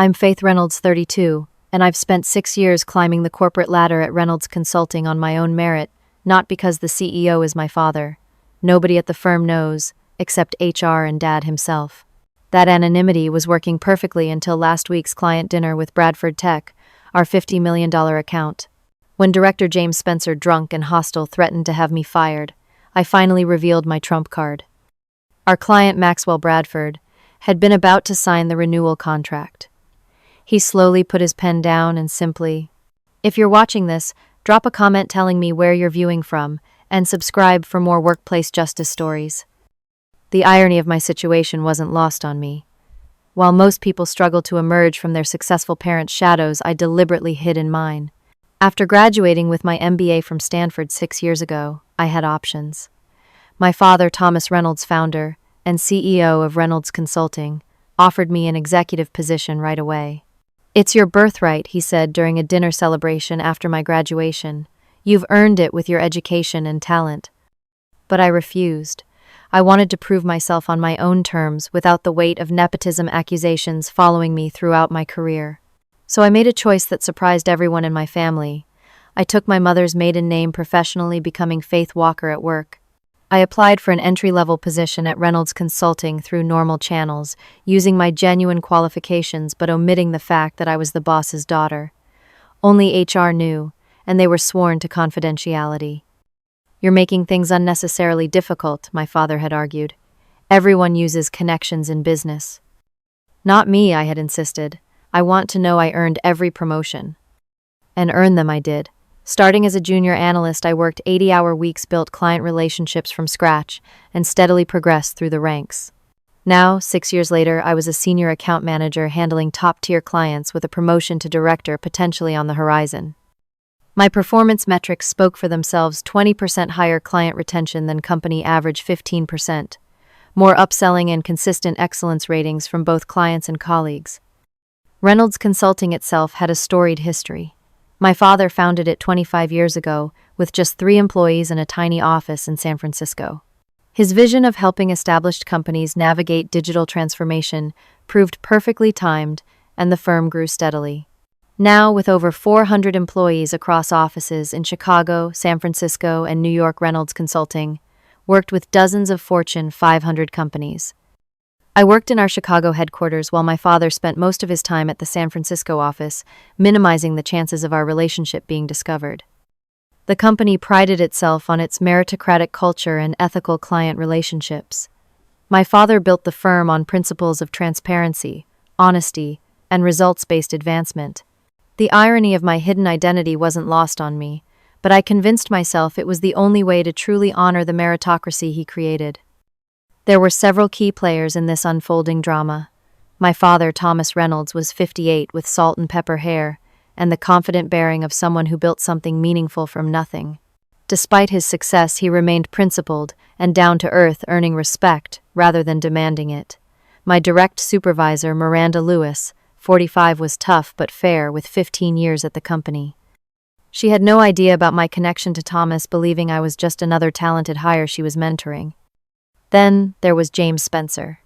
I'm Faith Reynolds, 32, and I've spent 6 years climbing the corporate ladder at Reynolds Consulting on my own merit, not because the CEO is my father. Nobody at the firm knows, except HR and Dad himself. That anonymity was working perfectly until last week's client dinner with Bradford Tech, our $50 million account. When Director James Spencer, drunk and hostile, threatened to have me fired, I finally revealed my trump card. Our client, Maxwell Bradford, had been about to sign the renewal contract. He slowly put his pen down and simply, "If you're watching this, drop a comment telling me where you're viewing from, and subscribe for more workplace justice stories." The irony of my situation wasn't lost on me. While most people struggle to emerge from their successful parents' shadows, I deliberately hid in mine. After graduating with my MBA from Stanford 6 years ago, I had options. My father, Thomas Reynolds, founder and CEO of Reynolds Consulting, offered me an executive position right away. "It's your birthright," he said during a dinner celebration after my graduation. "You've earned it with your education and talent." But I refused. I wanted to prove myself on my own terms without the weight of nepotism accusations following me throughout my career. So I made a choice that surprised everyone in my family. I took my mother's maiden name professionally, becoming Faith Walker at work. I applied for an entry-level position at Reynolds Consulting through normal channels, using my genuine qualifications but omitting the fact that I was the boss's daughter. Only HR knew, and they were sworn to confidentiality. "You're making things unnecessarily difficult," my father had argued. "Everyone uses connections in business." "Not me," I had insisted. "I want to know I earned every promotion." And earn them I did. Starting as a junior analyst, I worked 80-hour weeks, built client relationships from scratch, and steadily progressed through the ranks. Now, 6 years later, I was a senior account manager handling top-tier clients with a promotion to director potentially on the horizon. My performance metrics spoke for themselves: 20% higher client retention than company average, 15%. More upselling and consistent excellence ratings from both clients and colleagues. Reynolds Consulting itself had a storied history. My father founded it 25 years ago, with just 3 employees and a tiny office in San Francisco. His vision of helping established companies navigate digital transformation proved perfectly timed, and the firm grew steadily. Now, with over 400 employees across offices in Chicago, San Francisco, and New York, Reynolds Consulting worked with dozens of Fortune 500 companies. I worked in our Chicago headquarters while my father spent most of his time at the San Francisco office, minimizing the chances of our relationship being discovered. The company prided itself on its meritocratic culture and ethical client relationships. My father built the firm on principles of transparency, honesty, and results-based advancement. The irony of my hidden identity wasn't lost on me, but I convinced myself it was the only way to truly honor the meritocracy he created. There were several key players in this unfolding drama. My father, Thomas Reynolds, was 58 with salt and pepper hair and the confident bearing of someone who built something meaningful from nothing. Despite his success, he remained principled and down to earth, earning respect rather than demanding it. My direct supervisor, Miranda Lewis, 45, was tough but fair with 15 years at the company. She had no idea about my connection to Thomas, believing I was just another talented hire she was mentoring. Then there was James Spencer.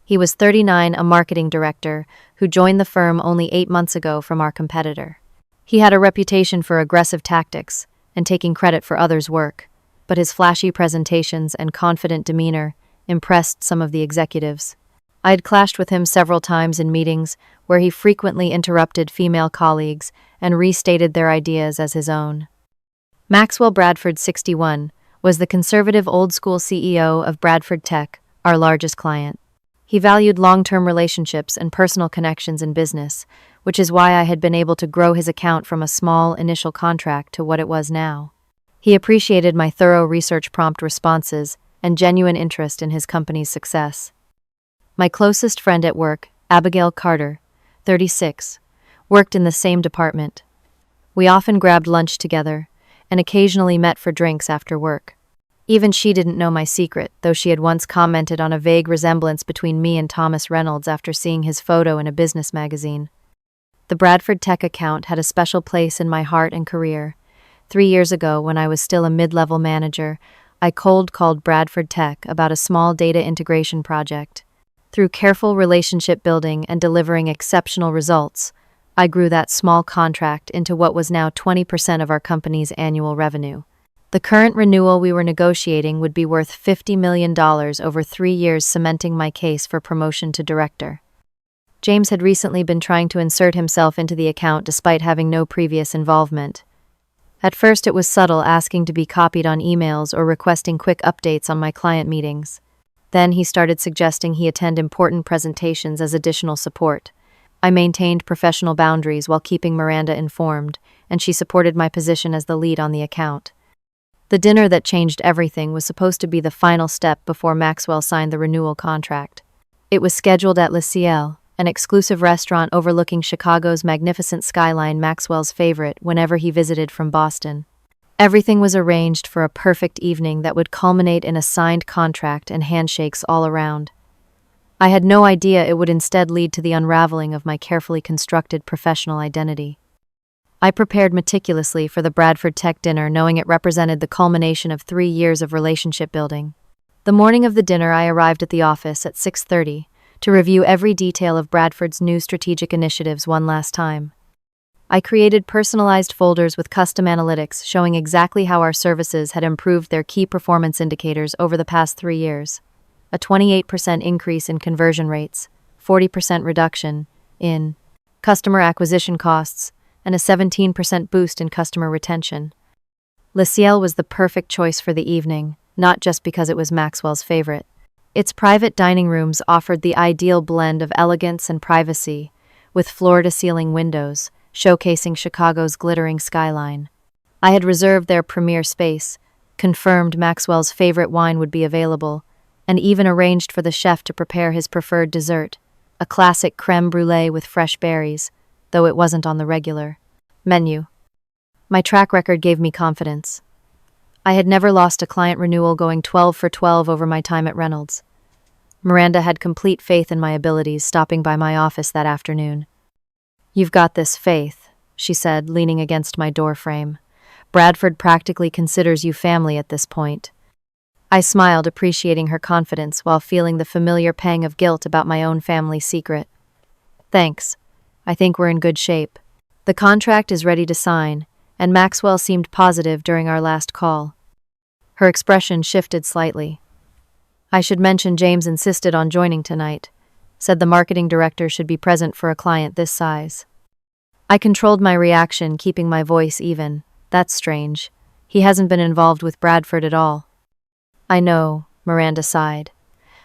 He was 39, a marketing director who joined the firm only 8 months ago from our competitor. He had a reputation for aggressive tactics and taking credit for others' work, but his flashy presentations and confident demeanor impressed some of the executives. I had clashed with him several times in meetings where he frequently interrupted female colleagues and restated their ideas as his own. Maxwell Bradford, 61, was the conservative old-school CEO of Bradford Tech, our largest client. He valued long-term relationships and personal connections in business, which is why I had been able to grow his account from a small initial contract to what it was now. He appreciated my thorough research, prompt responses, and genuine interest in his company's success. My closest friend at work, Abigail Carter, 36, worked in the same department. We often grabbed lunch together and occasionally met for drinks after work. Even she didn't know my secret, though she had once commented on a vague resemblance between me and Thomas Reynolds after seeing his photo in a business magazine. The Bradford Tech account had a special place in my heart and career. 3 years ago, when I was still a mid-level manager, I cold-called Bradford Tech about a small data integration project. Through careful relationship building and delivering exceptional results, I grew that small contract into what was now 20% of our company's annual revenue. The current renewal we were negotiating would be worth $50 million over 3 years, cementing my case for promotion to director. James had recently been trying to insert himself into the account despite having no previous involvement. At first it was subtle, asking to be copied on emails or requesting quick updates on my client meetings. Then he started suggesting he attend important presentations as additional support. I maintained professional boundaries while keeping Miranda informed, and she supported my position as the lead on the account. The dinner that changed everything was supposed to be the final step before Maxwell signed the renewal contract. It was scheduled at Le Ciel, an exclusive restaurant overlooking Chicago's magnificent skyline, Maxwell's favorite whenever he visited from Boston. Everything was arranged for a perfect evening that would culminate in a signed contract and handshakes all around. I had no idea it would instead lead to the unraveling of my carefully constructed professional identity. I prepared meticulously for the Bradford Tech dinner, knowing it represented the culmination of 3 years of relationship building. The morning of the dinner, I arrived at the office at 6:30 to review every detail of Bradford's new strategic initiatives one last time. I created personalized folders with custom analytics showing exactly how our services had improved their key performance indicators over the past 3 years. A 28% increase in conversion rates, 40% reduction in customer acquisition costs, and a 17% boost in customer retention. Le Ciel was the perfect choice for the evening, not just because it was Maxwell's favorite. Its private dining rooms offered the ideal blend of elegance and privacy, with floor-to-ceiling windows, showcasing Chicago's glittering skyline. I had reserved their premier space, confirmed Maxwell's favorite wine would be available, and even arranged for the chef to prepare his preferred dessert, a classic crème brûlée with fresh berries, though it wasn't on the regular menu. My track record gave me confidence. I had never lost a client renewal, going 12 for 12 over my time at Reynolds. Miranda had complete faith in my abilities, stopping by my office that afternoon. "You've got this, Faith," she said, leaning against my doorframe. "Bradford practically considers you family at this point." I smiled, appreciating her confidence while feeling the familiar pang of guilt about my own family secret. "Thanks. I think we're in good shape. The contract is ready to sign," and Maxwell seemed positive during our last call. Her expression shifted slightly. "I should mention James insisted on joining tonight. Said the marketing director should be present for a client this size." I controlled my reaction, keeping my voice even. "That's strange. He hasn't been involved with Bradford at all." "I know," Miranda sighed.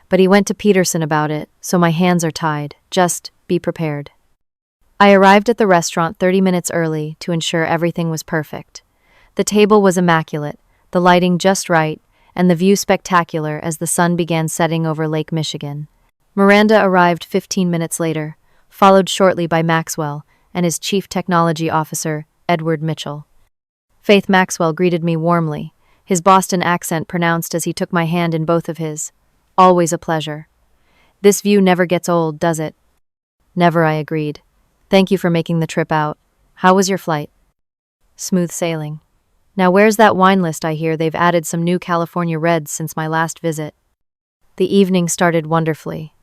"But he went to Peterson about it, so my hands are tied. Just be prepared." I arrived at the restaurant 30 minutes early to ensure everything was perfect. The table was immaculate, the lighting just right, and the view spectacular as the sun began setting over Lake Michigan. Miranda arrived 15 minutes later, followed shortly by Maxwell and his chief technology officer, Edward Mitchell. Faith Maxwell greeted me warmly, his Boston accent pronounced as he took my hand in both of his. "Always a pleasure. This view never gets old, does it?" "Never," I agreed. "Thank you for making the trip out. How was your flight?" "Smooth sailing. Now where's that wine list? I hear they've added some new California Reds since my last visit." The evening started wonderfully.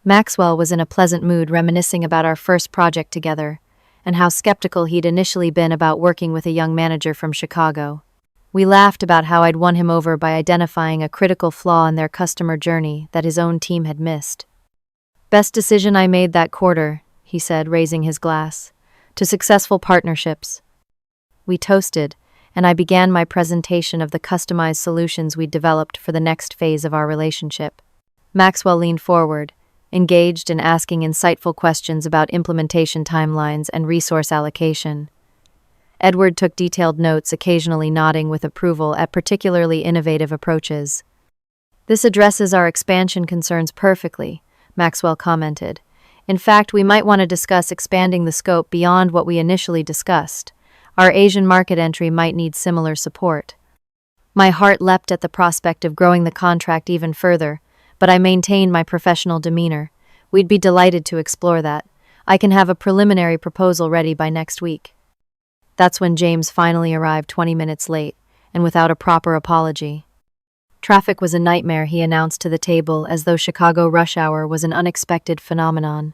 Maxwell was in a pleasant mood, reminiscing about our first project together, and how skeptical he'd initially been about working with a young manager from Chicago. We laughed about how I'd won him over by identifying a critical flaw in their customer journey that his own team had missed. "Best decision I made that quarter," he said, raising his glass. "To successful partnerships." We toasted, and I began my presentation of the customized solutions we'd developed for the next phase of our relationship. Maxwell leaned forward, engaged in asking insightful questions about implementation timelines and resource allocation. Edward took detailed notes, occasionally nodding with approval at particularly innovative approaches. "This addresses our expansion concerns perfectly," Maxwell commented. "In fact, we might want to discuss expanding the scope beyond what we initially discussed. Our Asian market entry might need similar support." My heart leapt at the prospect of growing the contract even further, but I maintained my professional demeanor. "We'd be delighted to explore that. I can have a preliminary proposal ready by next week." That's when James finally arrived 20 minutes late, and without a proper apology. Traffic was a nightmare, he announced to the table, as though Chicago rush hour was an unexpected phenomenon.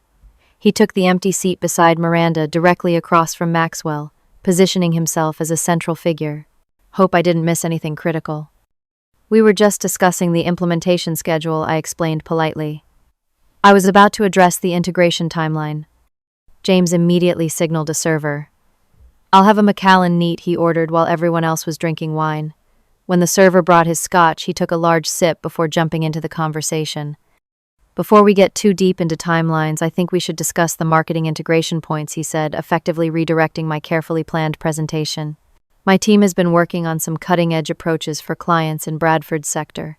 He took the empty seat beside Miranda, directly across from Maxwell, positioning himself as a central figure. Hope I didn't miss anything critical. We were just discussing the implementation schedule, I explained politely. I was about to address the integration timeline. James immediately signaled a server. I'll have a Macallan neat, he ordered while everyone else was drinking wine. When the server brought his scotch, he took a large sip before jumping into the conversation. Before we get too deep into timelines, I think we should discuss the marketing integration points, he said, effectively redirecting my carefully planned presentation. My team has been working on some cutting-edge approaches for clients in Bradford's sector.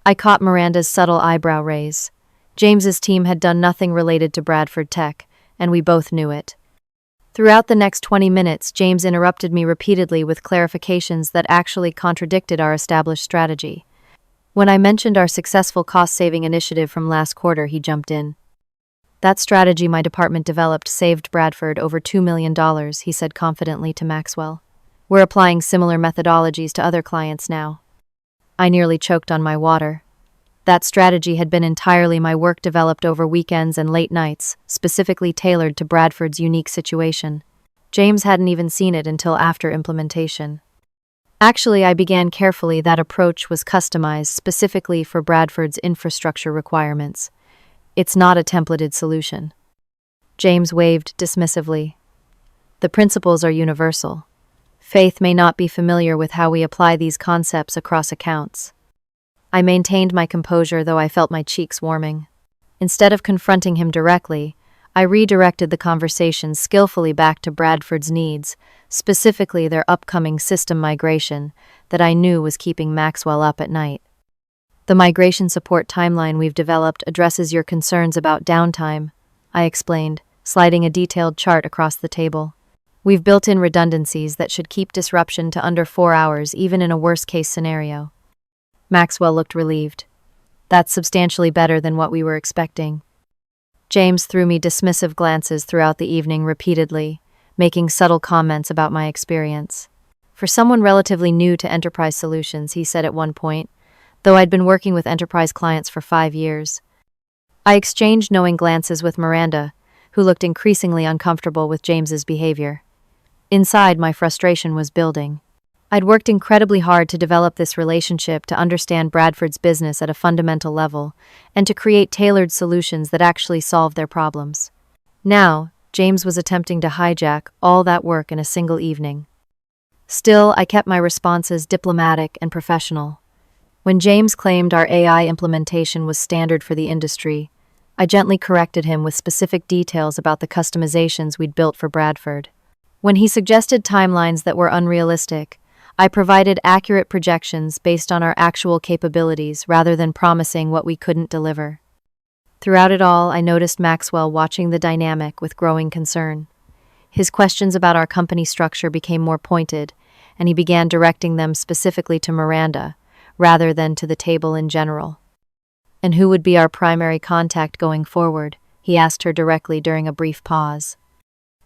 I caught Miranda's subtle eyebrow raise. James's team had done nothing related to Bradford Tech, and we both knew it. Throughout the next 20 minutes, James interrupted me repeatedly with clarifications that actually contradicted our established strategy. When I mentioned our successful cost-saving initiative from last quarter, he jumped in. That strategy my department developed saved Bradford over $2 million, he said confidently to Maxwell. We're applying similar methodologies to other clients now. I nearly choked on my water. That strategy had been entirely my work, developed over weekends and late nights, specifically tailored to Bradford's unique situation. James hadn't even seen it until after implementation. Actually, I began carefully. That approach was customized specifically for Bradford's infrastructure requirements. It's not a templated solution. James waved dismissively. The principles are universal. Faith may not be familiar with how we apply these concepts across accounts. I maintained my composure, though I felt my cheeks warming. Instead of confronting him directly, I redirected the conversation skillfully back to Bradford's needs, specifically their upcoming system migration that I knew was keeping Maxwell up at night. The migration support timeline we've developed addresses your concerns about downtime, I explained, sliding a detailed chart across the table. We've built in redundancies that should keep disruption to under 4 hours, even in a worst-case scenario. Maxwell looked relieved. That's substantially better than what we were expecting. James threw me dismissive glances throughout the evening repeatedly, making subtle comments about my experience. For someone relatively new to enterprise solutions, he said at one point, though I'd been working with enterprise clients for 5 years. I exchanged knowing glances with Miranda, who looked increasingly uncomfortable with James's behavior. Inside, my frustration was building. I'd worked incredibly hard to develop this relationship, to understand Bradford's business at a fundamental level, and to create tailored solutions that actually solve their problems. Now, James was attempting to hijack all that work in a single evening. Still, I kept my responses diplomatic and professional. When James claimed our AI implementation was standard for the industry, I gently corrected him with specific details about the customizations we'd built for Bradford. When he suggested timelines that were unrealistic, I provided accurate projections based on our actual capabilities rather than promising what we couldn't deliver. Throughout it all, I noticed Maxwell watching the dynamic with growing concern. His questions about our company structure became more pointed, and he began directing them specifically to Miranda, rather than to the table in general. And who would be our primary contact going forward? He asked her directly during a brief pause.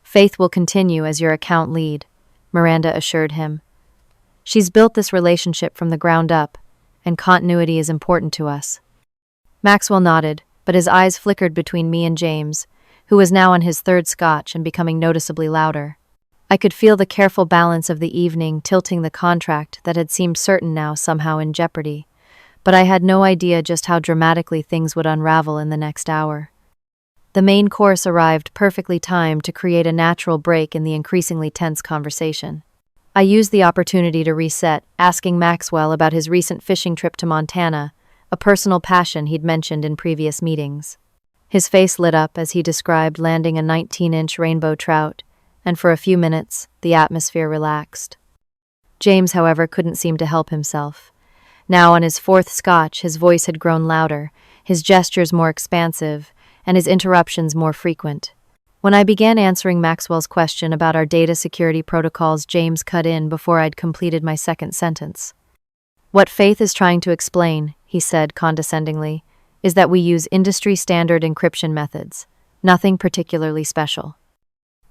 Faith will continue as your account lead, Miranda assured him. She's built this relationship from the ground up, and continuity is important to us. Maxwell nodded, but his eyes flickered between me and James, who was now on his third scotch and becoming noticeably louder. I could feel the careful balance of the evening tilting the contract that had seemed certain now somehow in jeopardy, but I had no idea just how dramatically things would unravel in the next hour. The main course arrived perfectly timed to create a natural break in the increasingly tense conversation. I used the opportunity to reset, asking Maxwell about his recent fishing trip to Montana, a personal passion he'd mentioned in previous meetings. His face lit up as he described landing a 19-inch rainbow trout, and for a few minutes, the atmosphere relaxed. James, however, couldn't seem to help himself. Now, on his fourth scotch, his voice had grown louder, his gestures more expansive, and his interruptions more frequent. When I began answering Maxwell's question about our data security protocols, James cut in before I'd completed my second sentence. What Faith is trying to explain, he said condescendingly, is that we use industry-standard encryption methods, nothing particularly special.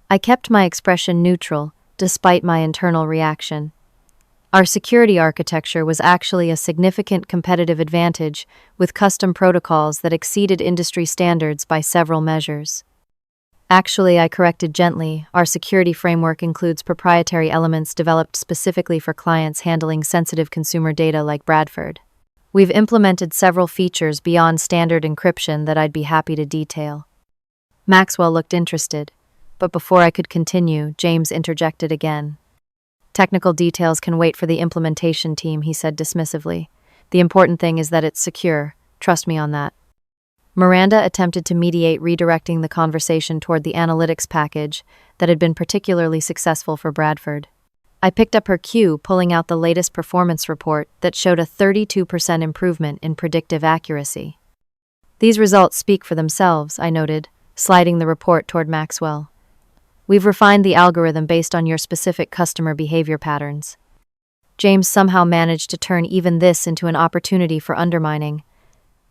I kept my expression neutral, despite my internal reaction. Our security architecture was actually a significant competitive advantage, with custom protocols that exceeded industry standards by several measures. Actually, I corrected gently, our security framework includes proprietary elements developed specifically for clients handling sensitive consumer data like Bradford. We've implemented several features beyond standard encryption that I'd be happy to detail. Maxwell looked interested, but before I could continue, James interjected again. Technical details can wait for the implementation team, he said dismissively. The important thing is that it's secure. Trust me on that. Miranda attempted to mediate, redirecting the conversation toward the analytics package that had been particularly successful for Bradford. I picked up her cue, pulling out the latest performance report that showed a 32% improvement in predictive accuracy. These results speak for themselves, I noted, sliding the report toward Maxwell. We've refined the algorithm based on your specific customer behavior patterns. James somehow managed to turn even this into an opportunity for undermining.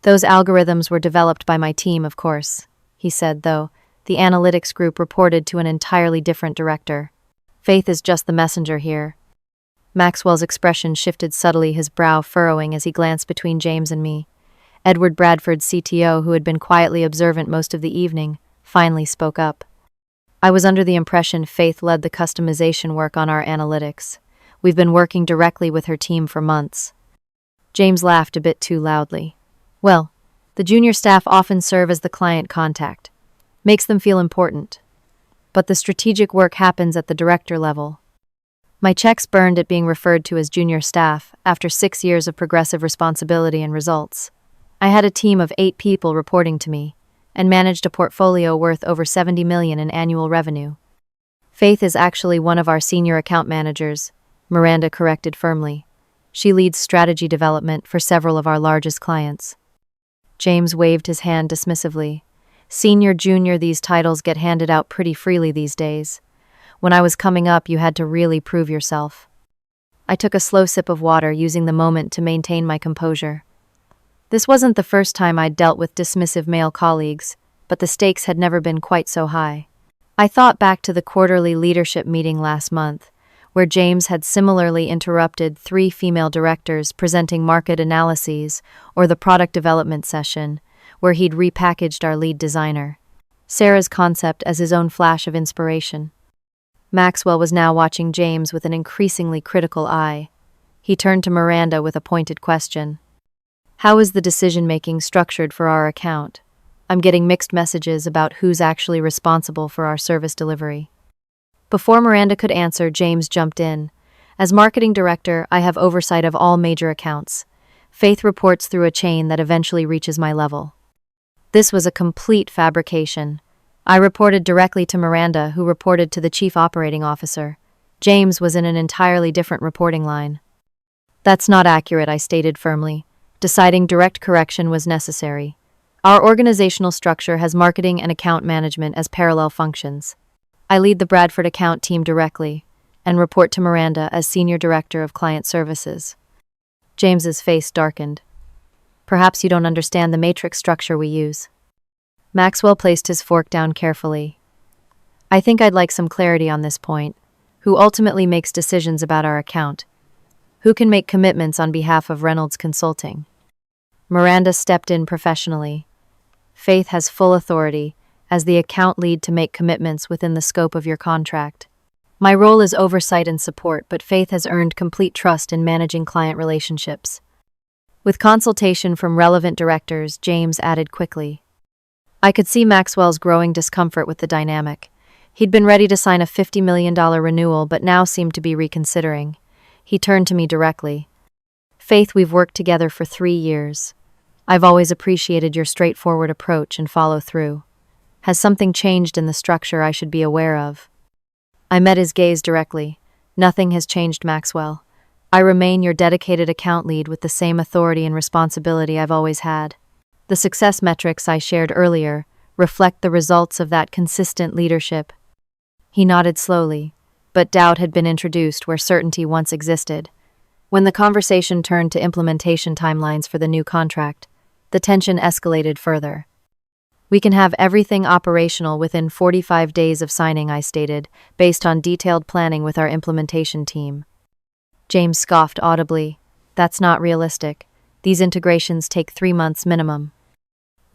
Those algorithms were developed by my team, of course, he said, though the analytics group reported to an entirely different director. Faith is just the messenger here. Maxwell's expression shifted subtly, his brow furrowing as he glanced between James and me. Edward Bradford's CTO, who had been quietly observant most of the evening, finally spoke up. I was under the impression Faith led the customization work on our analytics. We've been working directly with her team for months. James laughed a bit too loudly. Well, the junior staff often serve as the client contact. Makes them feel important. But the strategic work happens at the director level. My checks burned at being referred to as junior staff after 6 years of progressive responsibility and results. I had a team of 8 people reporting to me and managed a portfolio worth over $70 million in annual revenue. Faith is actually one of our senior account managers, Miranda corrected firmly. She leads strategy development for several of our largest clients. James waved his hand dismissively. Senior, junior, these titles get handed out pretty freely these days. When I was coming up, you had to really prove yourself. I took a slow sip of water, using the moment to maintain my composure. This wasn't the first time I'd dealt with dismissive male colleagues, but the stakes had never been quite so high. I thought back to the quarterly leadership meeting last month, where James had similarly interrupted 3 female directors presenting market analyses, or the product development session, where he'd repackaged our lead designer, Sarah's concept, as his own flash of inspiration. Maxwell was now watching James with an increasingly critical eye. He turned to Miranda with a pointed question. How is the decision-making structured for our account? I'm getting mixed messages about who's actually responsible for our service delivery. Before Miranda could answer, James jumped in. As marketing director, I have oversight of all major accounts. Faith reports through a chain that eventually reaches my level. This was a complete fabrication. I reported directly to Miranda, who reported to the chief operating officer. James was in an entirely different reporting line. That's not accurate, I stated firmly. Deciding direct correction was necessary. Our organizational structure has marketing and account management as parallel functions. I lead the Bradford account team directly and report to Miranda as Senior Director of Client Services. James's face darkened. Perhaps you don't understand the matrix structure we use. Maxwell placed his fork down carefully. I think I'd like some clarity on this point. Who ultimately makes decisions about our account? Who can make commitments on behalf of Reynolds Consulting? Miranda stepped in professionally. Faith has full authority as the account lead to make commitments within the scope of your contract. My role is oversight and support, but Faith has earned complete trust in managing client relationships. With consultation from relevant directors, James added quickly. I could see Maxwell's growing discomfort with the dynamic. He'd been ready to sign a $50 million renewal, but now seemed to be reconsidering. He turned to me directly. Faith, we've worked together for 3 years. I've always appreciated your straightforward approach and follow-through. Has something changed in the structure I should be aware of? I met his gaze directly. Nothing has changed, Maxwell. I remain your dedicated account lead with the same authority and responsibility I've always had. The success metrics I shared earlier reflect the results of that consistent leadership. He nodded slowly, but doubt had been introduced where certainty once existed. When the conversation turned to implementation timelines for the new contract, the tension escalated further. We can have everything operational within 45 days of signing, I stated, based on detailed planning with our implementation team. James scoffed audibly. That's not realistic. These integrations take 3 months minimum.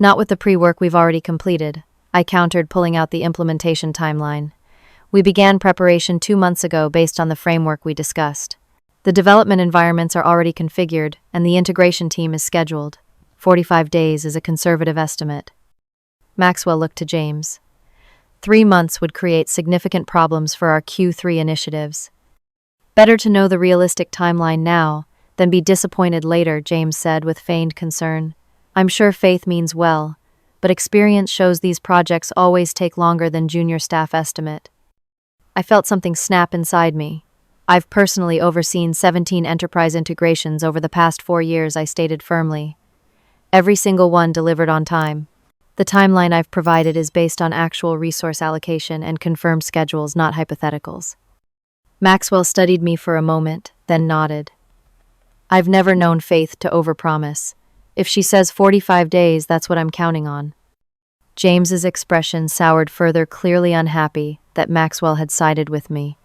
Not with the pre-work we've already completed, I countered, pulling out the implementation timeline. We began preparation 2 months ago based on the framework we discussed. The development environments are already configured, and the integration team is scheduled. 45 days is a conservative estimate. Maxwell looked to James. 3 months would create significant problems for our Q3 initiatives. Better to know the realistic timeline now than be disappointed later, James said with feigned concern. I'm sure Faith means well, but experience shows these projects always take longer than junior staff estimate. I felt something snap inside me. I've personally overseen 17 enterprise integrations over the past 4 years, I stated firmly. Every single one delivered on time. The timeline I've provided is based on actual resource allocation and confirmed schedules, not hypotheticals. Maxwell studied me for a moment, then nodded. I've never known Faith to overpromise. If she says 45 days, that's what I'm counting on. James's expression soured further, clearly unhappy that Maxwell had sided with me.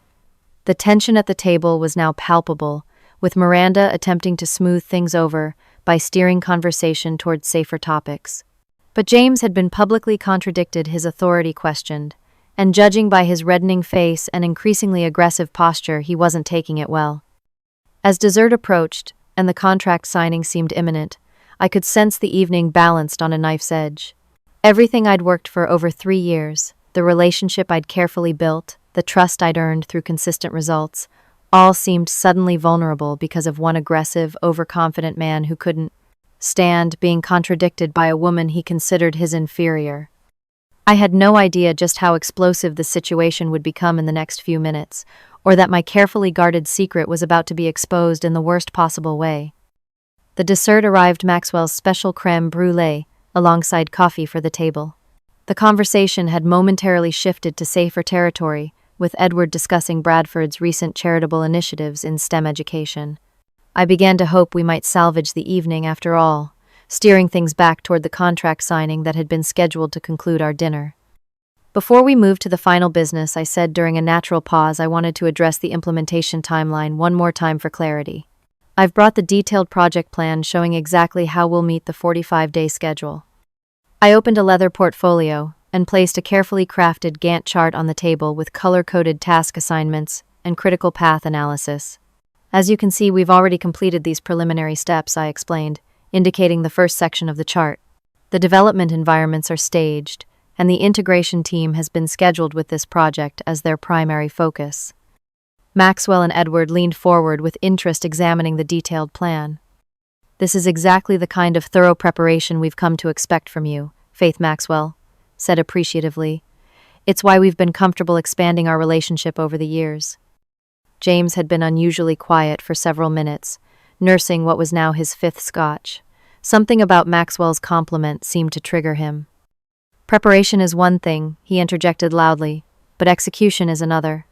The tension at the table was now palpable, with Miranda attempting to smooth things over by steering conversation towards safer topics. But James had been publicly contradicted, his authority questioned, and judging by his reddening face and increasingly aggressive posture, he wasn't taking it well. As dessert approached, and the contract signing seemed imminent, I could sense the evening balanced on a knife's edge. Everything I'd worked for over 3 years, the relationship I'd carefully built, the trust I'd earned through consistent results, all seemed suddenly vulnerable because of one aggressive, overconfident man who couldn't stand being contradicted by a woman he considered his inferior. I had no idea just how explosive the situation would become in the next few minutes, or that my carefully guarded secret was about to be exposed in the worst possible way. The dessert arrived, Maxwell's special crème brûlée, alongside coffee for the table. The conversation had momentarily shifted to safer territory, with Edward discussing Bradford's recent charitable initiatives in STEM education. I began to hope we might salvage the evening after all, steering things back toward the contract signing that had been scheduled to conclude our dinner. Before we moved to the final business, I said during a natural pause I wanted to address the implementation timeline one more time for clarity. I've brought the detailed project plan showing exactly how we'll meet the 45-day schedule. I opened a leather portfolio and placed a carefully crafted Gantt chart on the table with color-coded task assignments and critical path analysis. As you can see, we've already completed these preliminary steps, I explained, indicating the first section of the chart. The development environments are staged, and the integration team has been scheduled with this project as their primary focus. Maxwell and Edward leaned forward with interest, examining the detailed plan. This is exactly the kind of thorough preparation we've come to expect from you, Faith, Maxwell said appreciatively. It's why we've been comfortable expanding our relationship over the years. James had been unusually quiet for several minutes, nursing what was now his 5th scotch. Something about Maxwell's compliment seemed to trigger him. Preparation is one thing, he interjected loudly, but execution is another.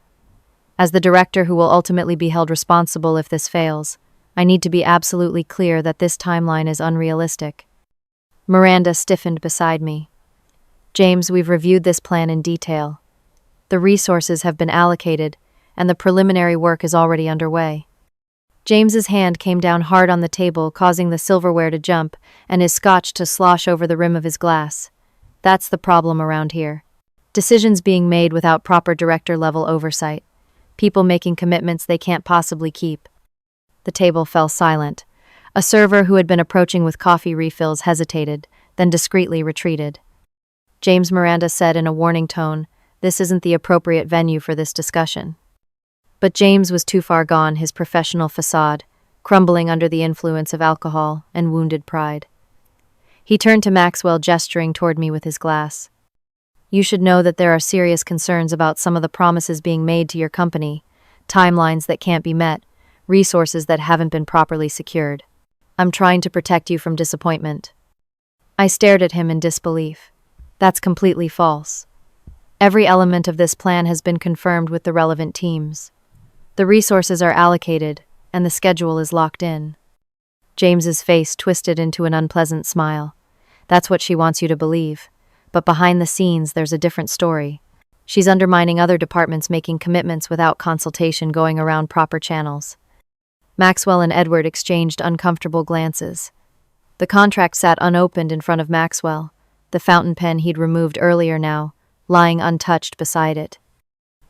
As the director who will ultimately be held responsible if this fails, I need to be absolutely clear that this timeline is unrealistic. Miranda stiffened beside me. James, we've reviewed this plan in detail. The resources have been allocated, and the preliminary work is already underway. James's hand came down hard on the table, causing the silverware to jump and his scotch to slosh over the rim of his glass. That's the problem around here. Decisions being made without proper director-level oversight. People making commitments they can't possibly keep. The table fell silent. A server who had been approaching with coffee refills hesitated, then discreetly retreated. James, Miranda said in a warning tone, this isn't the appropriate venue for this discussion. But James was too far gone, his professional facade, crumbling under the influence of alcohol and wounded pride. He turned to Maxwell, gesturing toward me with his glass. You should know that there are serious concerns about some of the promises being made to your company, timelines that can't be met, resources that haven't been properly secured. I'm trying to protect you from disappointment. I stared at him in disbelief. That's completely false. Every element of this plan has been confirmed with the relevant teams. The resources are allocated, and the schedule is locked in. James's face twisted into an unpleasant smile. That's what she wants you to believe. But behind the scenes, there's a different story. She's undermining other departments, making commitments without consultation, going around proper channels. Maxwell and Edward exchanged uncomfortable glances. The contract sat unopened in front of Maxwell, the fountain pen he'd removed earlier now, lying untouched beside it.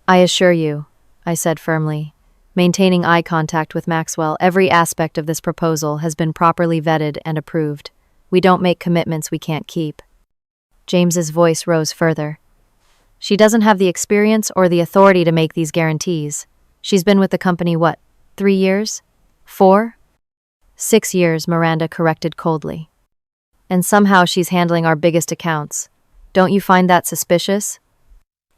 "I assure you," I said firmly, maintaining eye contact with Maxwell, "every aspect of this proposal has been properly vetted and approved. We don't make commitments we can't keep." James's voice rose further. "She doesn't have the experience or the authority to make these guarantees. She's been with the company, what, 3 years? 4? 6 years," Miranda corrected coldly. "And somehow she's handling our biggest accounts. Don't you find that suspicious?"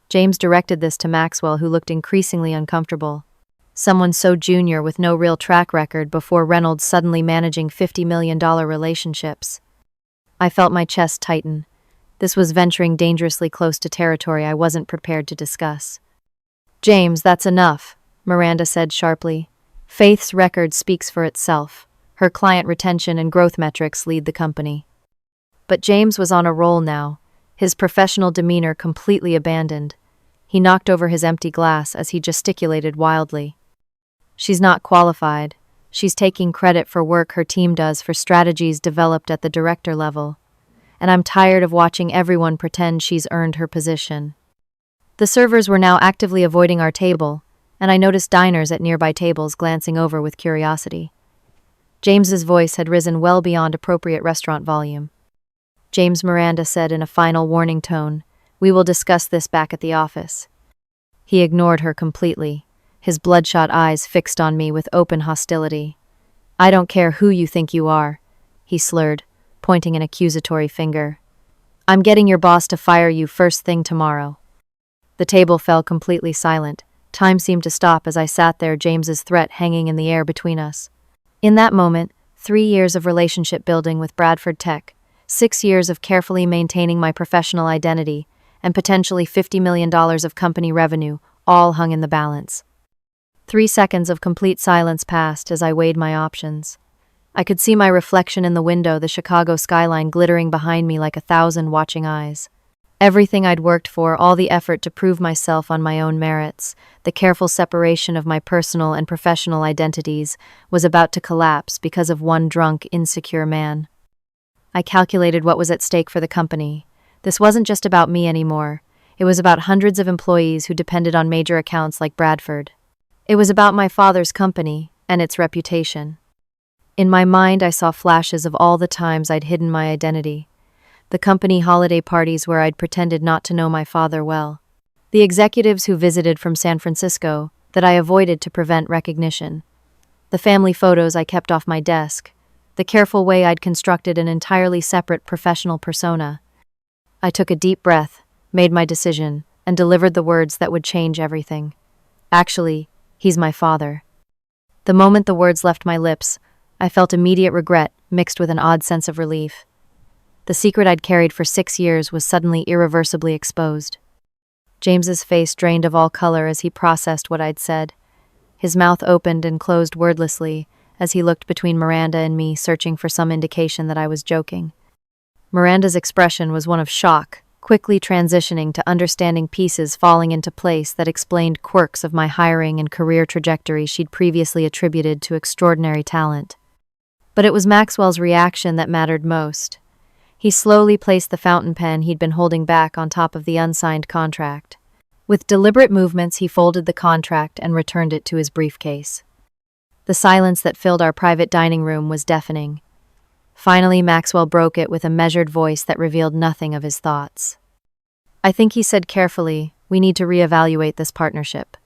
James directed this to Maxwell, who looked increasingly uncomfortable. Someone so junior with no real track record before Reynolds suddenly managing $50 million relationships. I felt my chest tighten. This was venturing dangerously close to territory I wasn't prepared to discuss. "James, that's enough," Miranda said sharply. "Faith's record speaks for itself. Her client retention and growth metrics lead the company." But James was on a roll now, his professional demeanor completely abandoned. He knocked over his empty glass as he gesticulated wildly. "She's not qualified. She's taking credit for work her team does for strategies developed at the director level. And I'm tired of watching everyone pretend she's earned her position." The servers were now actively avoiding our table, and I noticed diners at nearby tables glancing over with curiosity. James's voice had risen well beyond appropriate restaurant volume. "James," Miranda said in a final warning tone, "we will discuss this back at the office." He ignored her completely, his bloodshot eyes fixed on me with open hostility. "I don't care who you think you are," he slurred, pointing an accusatory finger. "I'm getting your boss to fire you first thing tomorrow." The table fell completely silent. Time seemed to stop as I sat there, James's threat hanging in the air between us. In that moment, 3 years of relationship building with Bradford Tech, 6 years of carefully maintaining my professional identity, and potentially $50 million of company revenue, all hung in the balance. 3 seconds of complete silence passed as I weighed my options. I could see my reflection in the window, the Chicago skyline glittering behind me like 1,000 watching eyes. Everything I'd worked for, all the effort to prove myself on my own merits, the careful separation of my personal and professional identities, was about to collapse because of one drunk, insecure man. I calculated what was at stake for the company. This wasn't just about me anymore. It was about hundreds of employees who depended on major accounts like Bradford. It was about my father's company and its reputation. In my mind, I saw flashes of all the times I'd hidden my identity. The company holiday parties where I'd pretended not to know my father well. The executives who visited from San Francisco that I avoided to prevent recognition. The family photos I kept off my desk. The careful way I'd constructed an entirely separate professional persona. I took a deep breath, made my decision, and delivered the words that would change everything. Actually, he's my father. The moment the words left my lips, I felt immediate regret mixed with an odd sense of relief. The secret I'd carried for 6 years was suddenly irreversibly exposed. James's face drained of all color as he processed what I'd said. His mouth opened and closed wordlessly as he looked between Miranda and me, searching for some indication that I was joking. Miranda's expression was one of shock, quickly transitioning to understanding, pieces falling into place that explained quirks of my hiring and career trajectory she'd previously attributed to extraordinary talent. But it was Maxwell's reaction that mattered most. He slowly placed the fountain pen he'd been holding back on top of the unsigned contract. With deliberate movements, he folded the contract and returned it to his briefcase. The silence that filled our private dining room was deafening. Finally, Maxwell broke it with a measured voice that revealed nothing of his thoughts. "I think," he said carefully, "we need to reevaluate this partnership."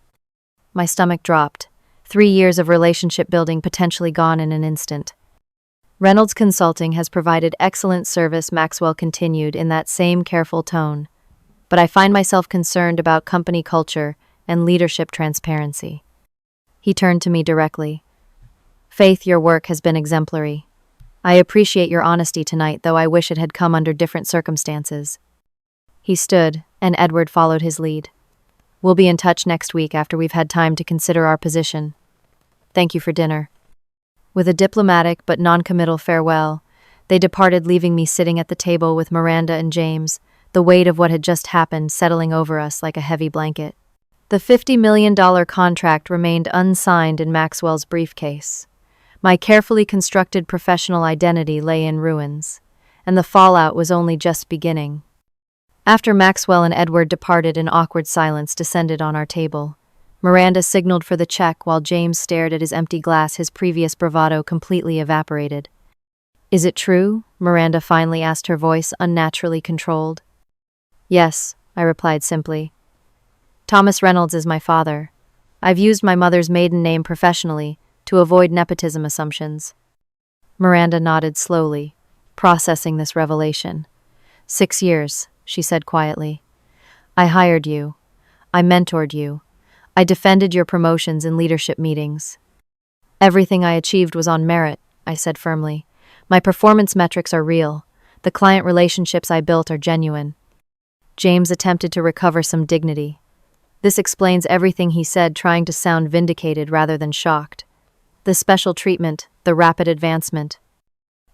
My stomach dropped. 3 years of relationship building potentially gone in an instant. "Reynolds Consulting has provided excellent service," Maxwell continued in that same careful tone. "But I find myself concerned about company culture and leadership transparency." He turned to me directly. "Faith, your work has been exemplary. I appreciate your honesty tonight, though I wish it had come under different circumstances." He stood, and Edward followed his lead. "We'll be in touch next week after we've had time to consider our position. Thank you for dinner." With a diplomatic but non-committal farewell, they departed, leaving me sitting at the table with Miranda and James, the weight of what had just happened settling over us like a heavy blanket. The $50 million contract remained unsigned in Maxwell's briefcase. My carefully constructed professional identity lay in ruins, and the fallout was only just beginning. After Maxwell and Edward departed, an awkward silence descended on our table. Miranda signaled for the check while James stared at his empty glass, his previous bravado completely evaporated. "Is it true?" Miranda finally asked, her voice unnaturally controlled. "Yes," I replied simply. "Thomas Reynolds is my father. I've used my mother's maiden name professionally to avoid nepotism assumptions." Miranda nodded slowly, processing this revelation. "6 years," she said quietly. "I hired you. I mentored you. I defended your promotions in leadership meetings. Everything I achieved was on merit," I said firmly. "My performance metrics are real. The client relationships I built are genuine." James attempted to recover some dignity. This explains everything, he said, trying to sound vindicated rather than shocked. "The special treatment, the rapid advancement."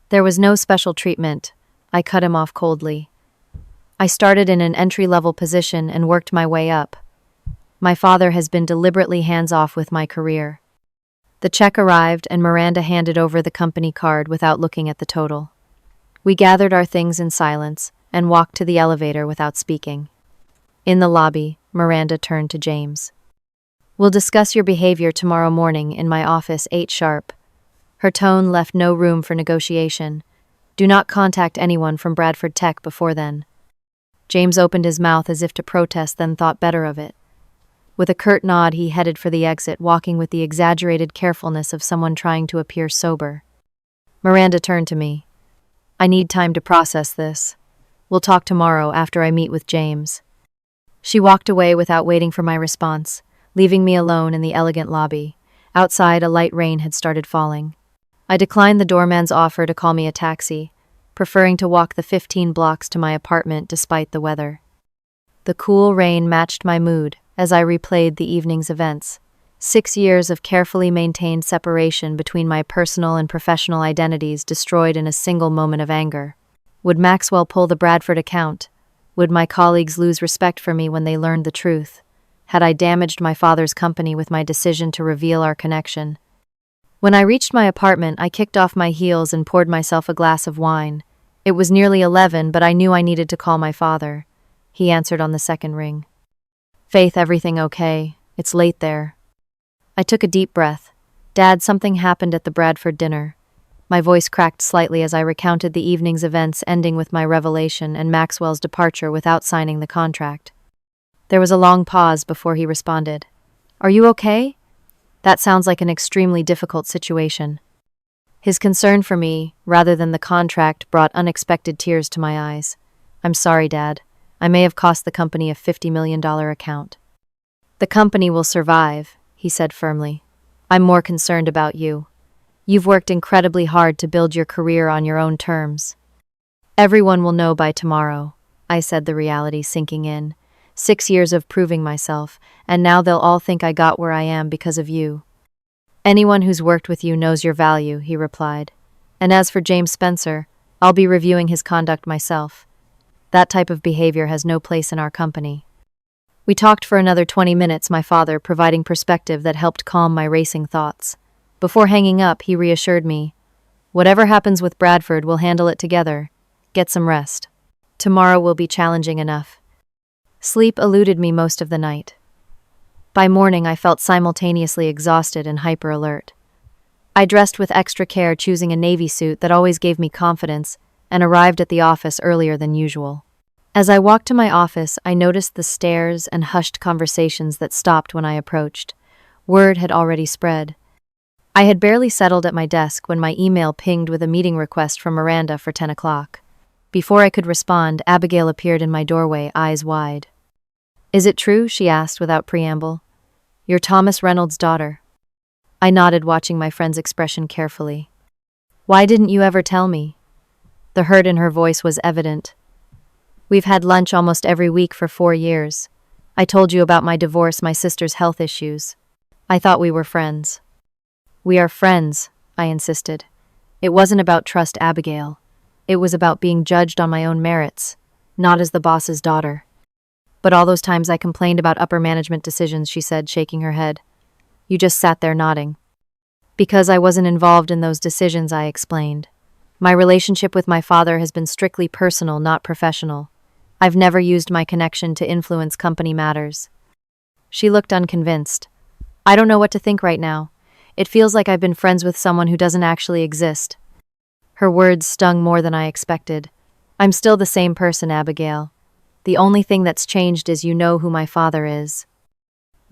"There was no special treatment," I cut him off coldly. "I started in an entry-level position and worked my way up. My father has been deliberately hands-off with my career." The check arrived, and Miranda handed over the company card without looking at the total. We gathered our things in silence and walked to the elevator without speaking. In the lobby, Miranda turned to James. "We'll discuss your behavior tomorrow morning in my office, 8 sharp. Her tone left no room for negotiation. "Do not contact anyone from Bradford Tech before then." James opened his mouth as if to protest, then thought better of it. With a curt nod, he headed for the exit, walking with the exaggerated carefulness of someone trying to appear sober. Miranda turned to me. "I need time to process this. We'll talk tomorrow after I meet with James." She walked away without waiting for my response, leaving me alone in the elegant lobby. Outside, a light rain had started falling. I declined the doorman's offer to call me a taxi, preferring to walk the 15 blocks to my apartment despite the weather. The cool rain matched my mood as I replayed the evening's events. 6 years of carefully maintained separation between my personal and professional identities destroyed in a single moment of anger. Would Maxwell pull the Bradford account? Would my colleagues lose respect for me when they learned the truth? Had I damaged my father's company with my decision to reveal our connection? When I reached my apartment, I kicked off my heels and poured myself a glass of wine. It was nearly 11, but I knew I needed to call my father. He answered on the second ring. "Faith, everything okay? It's late there." I took a deep breath. "Dad, something happened at the Bradford dinner." My voice cracked slightly as I recounted the evening's events, ending with my revelation and Maxwell's departure without signing the contract. There was a long pause before he responded. "Are you okay? That sounds like an extremely difficult situation." His concern for me, rather than the contract, brought unexpected tears to my eyes. "I'm sorry, Dad. I may have cost the company a $50 million account." "The company will survive," he said firmly. "I'm more concerned about you. You've worked incredibly hard to build your career on your own terms." "Everyone will know by tomorrow," I said, the reality sinking in. 6 years of proving myself, and now they'll all think I got where I am because of you." "Anyone who's worked with you knows your value," he replied. "And as for James Spencer, I'll be reviewing his conduct myself. That type of behavior has no place in our company." We talked for another 20 minutes, my father providing perspective that helped calm my racing thoughts. Before hanging up, he reassured me, "Whatever happens with Bradford, we'll handle it together. Get some rest. Tomorrow will be challenging enough." Sleep eluded me most of the night. By morning, I felt simultaneously exhausted and hyper-alert. I dressed with extra care, choosing a navy suit that always gave me confidence, and arrived at the office earlier than usual. As I walked to my office, I noticed the stares and hushed conversations that stopped when I approached. Word had already spread. I had barely settled at my desk when my email pinged with a meeting request from Miranda for 10 o'clock. Before I could respond, Abigail appeared in my doorway, eyes wide. "Is it true?" she asked without preamble. "You're Thomas Reynolds' daughter." I nodded, watching my friend's expression carefully. "Why didn't you ever tell me?" The hurt in her voice was evident. "We've had lunch almost every week for 4 years. I told you about my divorce, my sister's health issues. I thought we were friends." "We are friends," I insisted. "It wasn't about trust, Abigail. It was about being judged on my own merits, not as the boss's daughter." "But all those times I complained about upper management decisions," she said, shaking her head. "You just sat there nodding." Because I wasn't involved in those decisions, I explained. My relationship with my father has been strictly personal, not professional. I've never used my connection to influence company matters. She looked unconvinced. I don't know what to think right now. It feels like I've been friends with someone who doesn't actually exist. Her words stung more than I expected. I'm still the same person, Abigail. The only thing that's changed is you know who my father is.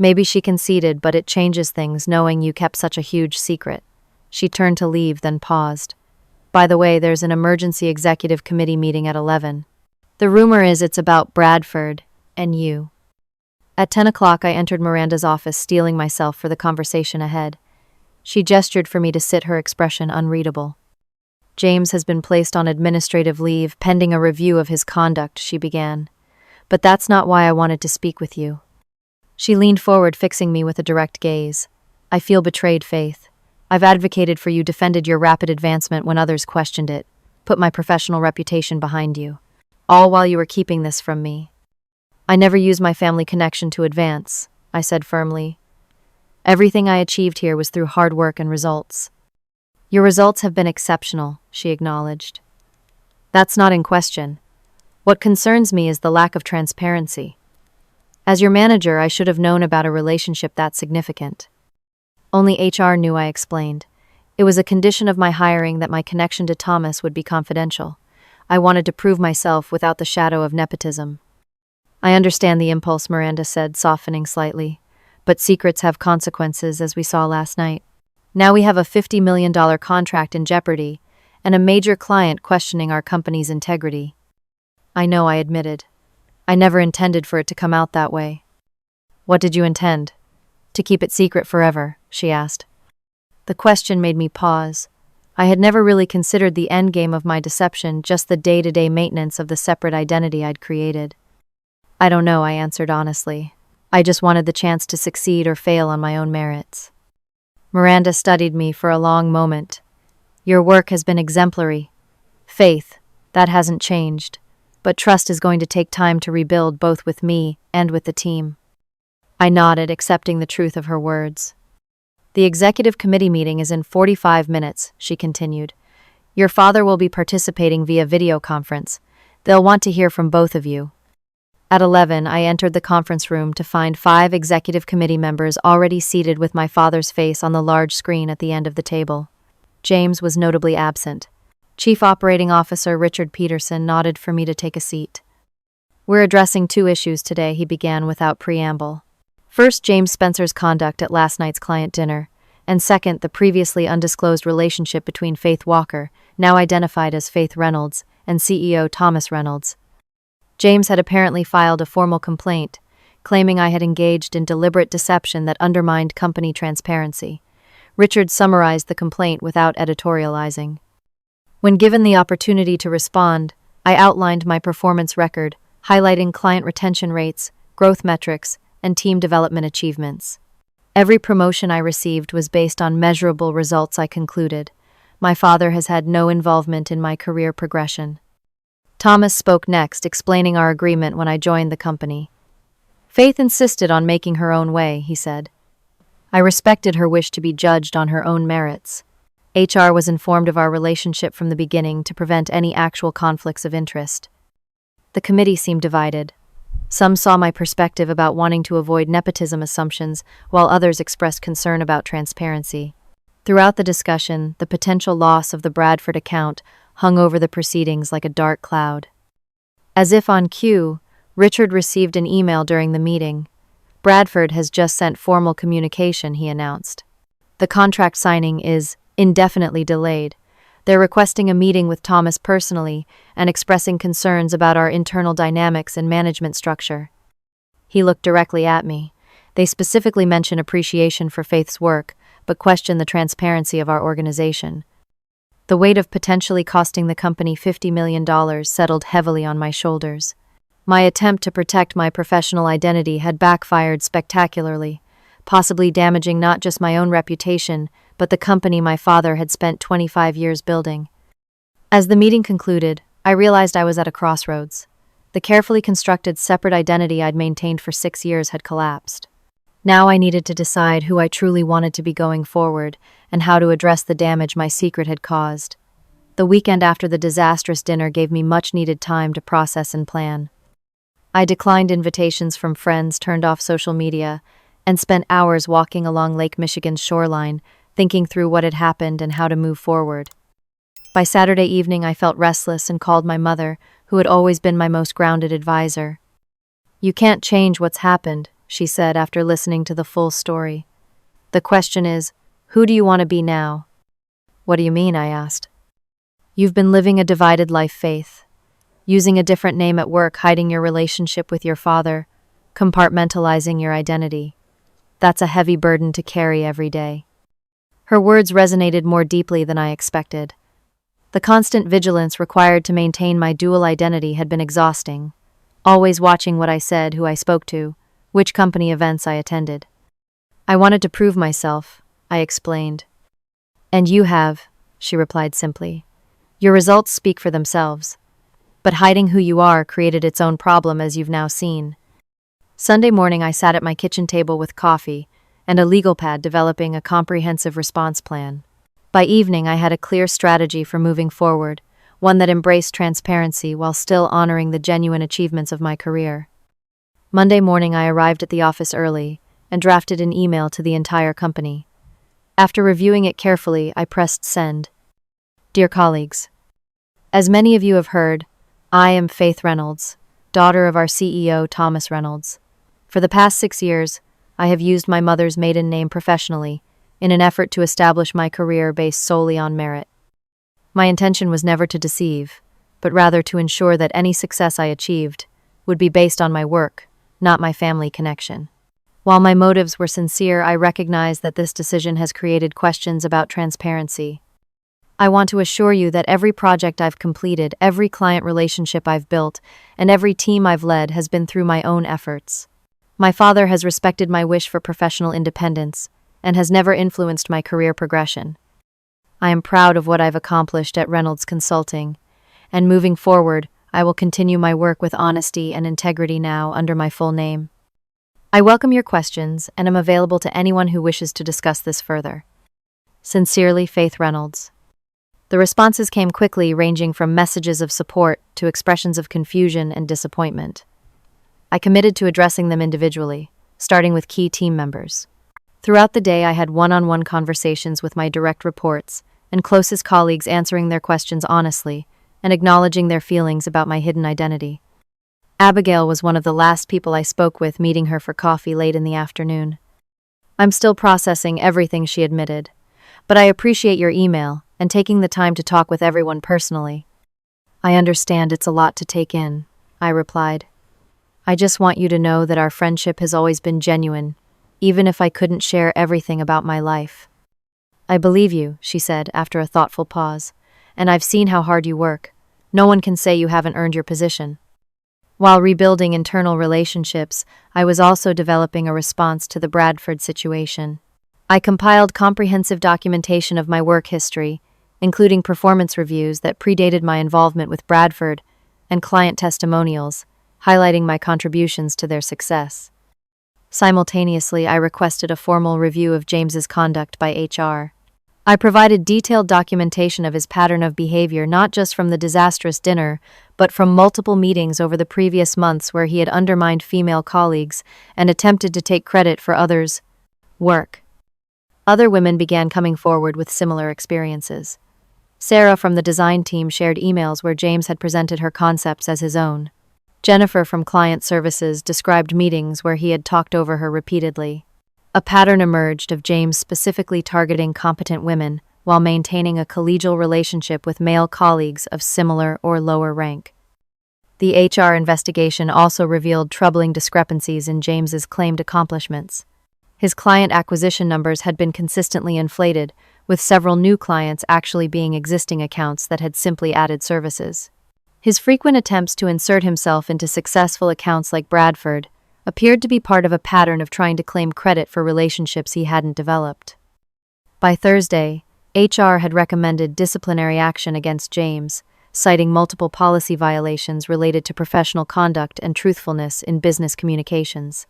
Maybe she conceded, but it changes things knowing you kept such a huge secret. She turned to leave, then paused. By the way, there's an emergency executive committee meeting at 11. The rumor is it's about Bradford and you. At 10 o'clock, I entered Miranda's office, steeling myself for the conversation ahead. She gestured for me to sit, her expression unreadable. James has been placed on administrative leave pending a review of his conduct, she began. But that's not why I wanted to speak with you. She leaned forward, fixing me with a direct gaze. I feel betrayed, Faith. I've advocated for you, defended your rapid advancement when others questioned it, put my professional reputation behind you, all while you were keeping this from me. I never used my family connection to advance, I said firmly. Everything I achieved here was through hard work and results. Your results have been exceptional, she acknowledged. That's not in question. What concerns me is the lack of transparency. As your manager, I should have known about a relationship that significant. Only HR knew, I explained. It was a condition of my hiring that my connection to Thomas would be confidential. I wanted to prove myself without the shadow of nepotism. I understand the impulse, Miranda said, softening slightly. But secrets have consequences, as we saw last night. Now we have a $50 million contract in jeopardy, and a major client questioning our company's integrity. I know, I admitted. I never intended for it to come out that way. What did you intend? To keep it secret forever, she asked. The question made me pause. I had never really considered the endgame of my deception, just the day-to-day maintenance of the separate identity I'd created. I don't know, I answered honestly. I just wanted the chance to succeed or fail on my own merits. Miranda studied me for a long moment. Your work has been exemplary. Faith, that hasn't changed. But trust is going to take time to rebuild, both with me and with the team. I nodded, accepting the truth of her words. The executive committee meeting is in 45 minutes, she continued. Your father will be participating via video conference. They'll want to hear from both of you. At 11, I entered the conference room to find 5 executive committee members already seated with my father's face on the large screen at the end of the table. James was notably absent. Chief Operating Officer Richard Peterson nodded for me to take a seat. We're addressing 2 issues today, he began without preamble. First, James Spencer's conduct at last night's client dinner, and second, the previously undisclosed relationship between Faith Walker, now identified as Faith Reynolds, and CEO Thomas Reynolds. James had apparently filed a formal complaint, claiming I had engaged in deliberate deception that undermined company transparency. Richard summarized the complaint without editorializing. When given the opportunity to respond, I outlined my performance record, highlighting client retention rates, growth metrics, and team development achievements. Every promotion I received was based on measurable results, I concluded. My father has had no involvement in my career progression. Thomas spoke next, explaining our agreement when I joined the company. Faith insisted on making her own way, he said. I respected her wish to be judged on her own merits. HR was informed of our relationship from the beginning to prevent any actual conflicts of interest. The committee seemed divided. Some saw my perspective about wanting to avoid nepotism assumptions, while others expressed concern about transparency. Throughout the discussion, the potential loss of the Bradford account hung over the proceedings like a dark cloud. As if on cue, Richard received an email during the meeting. Bradford has just sent formal communication, he announced. The contract signing is indefinitely delayed. They're requesting a meeting with Thomas personally and expressing concerns about our internal dynamics and management structure. He looked directly at me. They specifically mention appreciation for Faith's work, but question the transparency of our organization. The weight of potentially costing the company $50 million settled heavily on my shoulders. My attempt to protect my professional identity had backfired spectacularly, possibly damaging not just my own reputation, but the company my father had spent 25 years building. As the meeting concluded, I realized I was at a crossroads. The carefully constructed separate identity I'd maintained for 6 years had collapsed. Now I needed to decide who I truly wanted to be going forward and how to address the damage my secret had caused. The weekend after the disastrous dinner gave me much-needed time to process and plan. I declined invitations from friends, turned off social media, and spent hours walking along Lake Michigan's shoreline, thinking through what had happened and how to move forward. By Saturday evening, I felt restless and called my mother, who had always been my most grounded advisor. "You can't change what's happened," she said after listening to the full story. "The question is, who do you want to be now?" "What do you mean?" I asked. "You've been living a divided life, Faith. Using a different name at work, hiding your relationship with your father, compartmentalizing your identity. That's a heavy burden to carry every day." Her words resonated more deeply than I expected. The constant vigilance required to maintain my dual identity had been exhausting, always watching what I said, who I spoke to, which company events I attended. "I wanted to prove myself," I explained. "And you have," she replied simply. "Your results speak for themselves. But hiding who you are created its own problem, as you've now seen." Sunday morning, I sat at my kitchen table with coffee and a legal pad, developing a comprehensive response plan. By evening, I had a clear strategy for moving forward, one that embraced transparency while still honoring the genuine achievements of my career. Monday morning, I arrived at the office early and drafted an email to the entire company. After reviewing it carefully, I pressed send. "Dear colleagues, as many of you have heard, I am Faith Reynolds, daughter of our CEO, Thomas Reynolds. For the past 6 years, I have used my mother's maiden name professionally in an effort to establish my career based solely on merit. My intention was never to deceive, but rather to ensure that any success I achieved would be based on my work, not my family connection. While my motives were sincere, I recognize that this decision has created questions about transparency. I want to assure you that every project I've completed, every client relationship I've built, and every team I've led has been through my own efforts. My father has respected my wish for professional independence and has never influenced my career progression. I am proud of what I've accomplished at Reynolds Consulting, and moving forward, I will continue my work with honesty and integrity now under my full name. I welcome your questions and am available to anyone who wishes to discuss this further. Sincerely, Faith Reynolds. The responses came quickly, ranging from messages of support to expressions of confusion and disappointment. I committed to addressing them individually, starting with key team members. Throughout the day, I had one-on-one conversations with my direct reports and closest colleagues, answering their questions honestly and acknowledging their feelings about my hidden identity. Abigail was one of the last people I spoke with, meeting her for coffee late in the afternoon. "I'm still processing everything," she admitted, "but I appreciate your email and taking the time to talk with everyone personally." "I understand it's a lot to take in," I replied. "I just want you to know that our friendship has always been genuine, even if I couldn't share everything about my life." "I believe you," she said after a thoughtful pause, "and I've seen how hard you work. No one can say you haven't earned your position." While rebuilding internal relationships, I was also developing a response to the Bradford situation. I compiled comprehensive documentation of my work history, including performance reviews that predated my involvement with Bradford and client testimonials, highlighting my contributions to their success. Simultaneously, I requested a formal review of James's conduct by HR. I provided detailed documentation of his pattern of behavior, not just from the disastrous dinner, but from multiple meetings over the previous months where he had undermined female colleagues and attempted to take credit for others' work. Other women began coming forward with similar experiences. Sarah from the design team shared emails where James had presented her concepts as his own. Jennifer from client services described meetings where he had talked over her repeatedly. A pattern emerged of James specifically targeting competent women while maintaining a collegial relationship with male colleagues of similar or lower rank. The HR investigation also revealed troubling discrepancies in James's claimed accomplishments. His client acquisition numbers had been consistently inflated, with several new clients actually being existing accounts that had simply added services. His frequent attempts to insert himself into successful accounts like Bradford appeared to be part of a pattern of trying to claim credit for relationships he hadn't developed. By Thursday, HR had recommended disciplinary action against James, citing multiple policy violations related to professional conduct and truthfulness in business communications.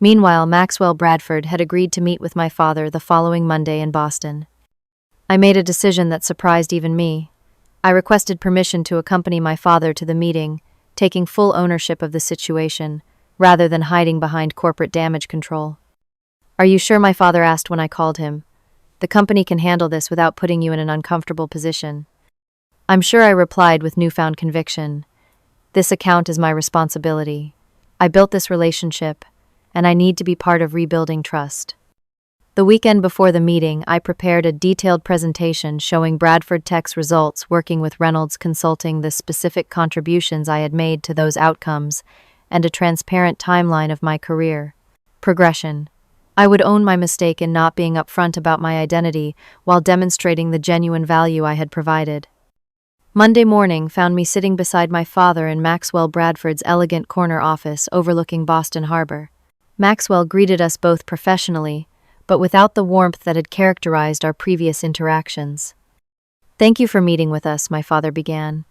Meanwhile, Maxwell Bradford had agreed to meet with my father the following Monday in Boston. I made a decision that surprised even me. I requested permission to accompany my father to the meeting, taking full ownership of the situation, rather than hiding behind corporate damage control. "Are you sure?" my father asked when I called him. "The company can handle this without putting you in an uncomfortable position." "I'm sure," I replied with newfound conviction. "This account is my responsibility. I built this relationship, and I need to be part of rebuilding trust." The weekend before the meeting, I prepared a detailed presentation showing Bradford Tech's results working with Reynolds Consulting, the specific contributions I had made to those outcomes, and a transparent timeline of my career progression. I would own my mistake in not being upfront about my identity while demonstrating the genuine value I had provided. Monday morning found me sitting beside my father in Maxwell Bradford's elegant corner office overlooking Boston Harbor. Maxwell greeted us both professionally, but without the warmth that had characterized our previous interactions. "Thank you for meeting with us," my father began.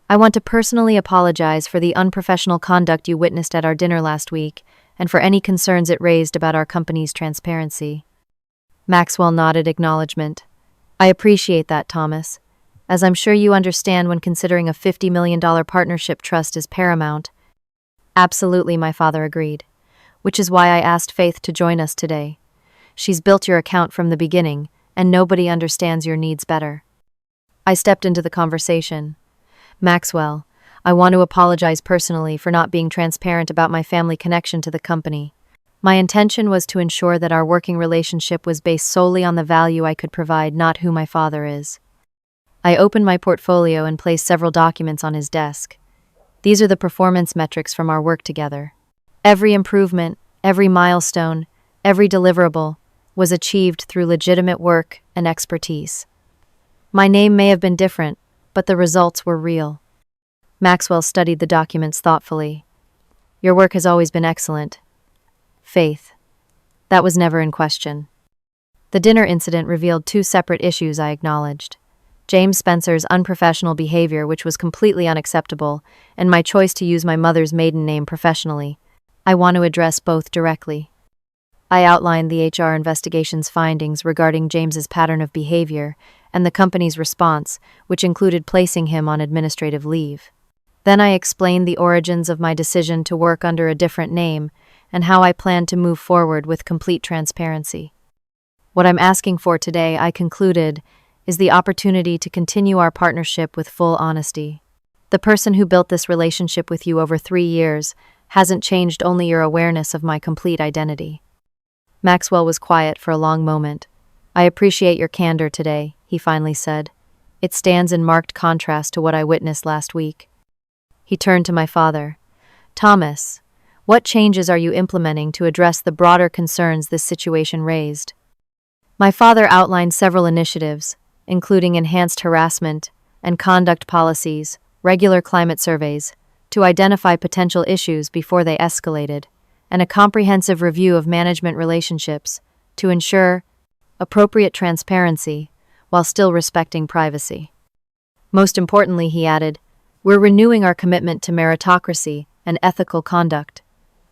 "I want to personally apologize for the unprofessional conduct you witnessed at our dinner last week, and for any concerns it raised about our company's transparency." Maxwell nodded acknowledgement. "I appreciate that, Thomas. As I'm sure you understand, when considering a $50 million partnership, trust is paramount." "Absolutely," my father agreed. "Which is why I asked Faith to join us today. She's built your account from the beginning, and nobody understands your needs better." I stepped into the conversation. "Maxwell, I want to apologize personally for not being transparent about my family connection to the company. My intention was to ensure that our working relationship was based solely on the value I could provide, not who my father is." I opened my portfolio and placed several documents on his desk. "These are the performance metrics from our work together. Every improvement, every milestone, every deliverable was achieved through legitimate work and expertise. My name may have been different, but the results were real." Maxwell studied the documents thoughtfully. "Your work has always been excellent, Faith. That was never in question." The dinner incident revealed two separate issues I acknowledged: James Spencer's unprofessional behavior, which was completely unacceptable, and my choice to use my mother's maiden name professionally. I want to address both directly. I outlined the HR investigation's findings regarding James's pattern of behavior and the company's response, which included placing him on administrative leave. Then I explained the origins of my decision to work under a different name and how I planned to move forward with complete transparency. "What I'm asking for today," I concluded, "is the opportunity to continue our partnership with full honesty. The person who built this relationship with you over 3 years hasn't changed, only your awareness of my complete identity." Maxwell was quiet for a long moment. "I appreciate your candor today," he finally said. "It stands in marked contrast to what I witnessed last week." He turned to my father. "Thomas, what changes are you implementing to address the broader concerns this situation raised?" My father outlined several initiatives, including enhanced harassment and conduct policies, regular climate surveys, to identify potential issues before they escalated, and a comprehensive review of management relationships to ensure appropriate transparency while still respecting privacy. "Most importantly," he added, "we're renewing our commitment to meritocracy and ethical conduct."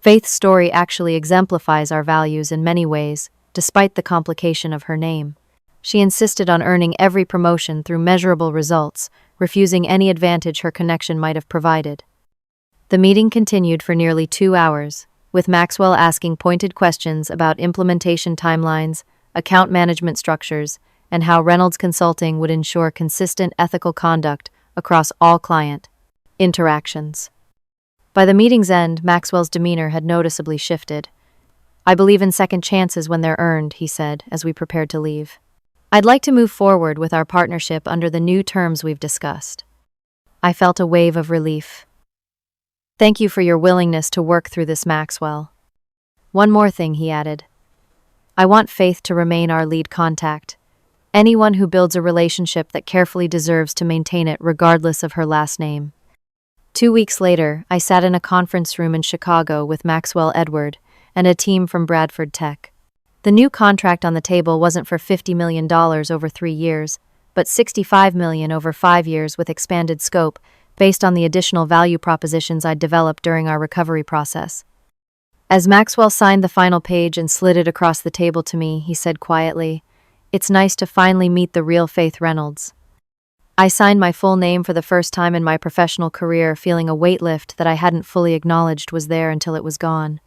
Faith's story actually exemplifies our values in many ways, despite the complication of her name. She insisted on earning every promotion through measurable results, refusing any advantage her connection might have provided. The meeting continued for nearly 2 hours, with Maxwell asking pointed questions about implementation timelines, account management structures, and how Reynolds Consulting would ensure consistent ethical conduct across all client interactions. By the meeting's end, Maxwell's demeanor had noticeably shifted. "I believe in second chances when they're earned," he said as we prepared to leave. "I'd like to move forward with our partnership under the new terms we've discussed." I felt a wave of relief. "Thank you for your willingness to work through this, Maxwell. One more thing," he added. "I want Faith to remain our lead contact. Anyone who builds a relationship that carefully deserves to maintain it regardless of her last name." 2 weeks later, I sat in a conference room in Chicago with Maxwell Edward and a team from Bradford Tech. The new contract on the table wasn't for $50 million over 3 years, but $65 million over 5 years with expanded scope, based on the additional value propositions I'd developed during our recovery process. As Maxwell signed the final page and slid it across the table to me, he said quietly, "It's nice to finally meet the real Faith Reynolds." I signed my full name for the first time in my professional career, feeling a weight lift that I hadn't fully acknowledged was there until it was gone.